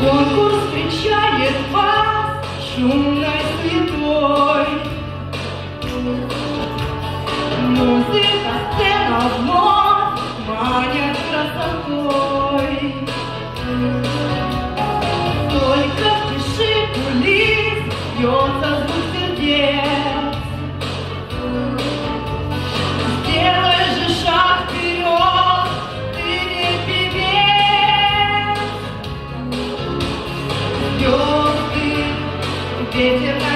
Конкурс встречает вас шумной суетой. Музыка, сцена вновь манят красотой. Только в тиши кулис бьется звук сердец. Сделай же шаг вперед, ты не певец. Звезды, ветер на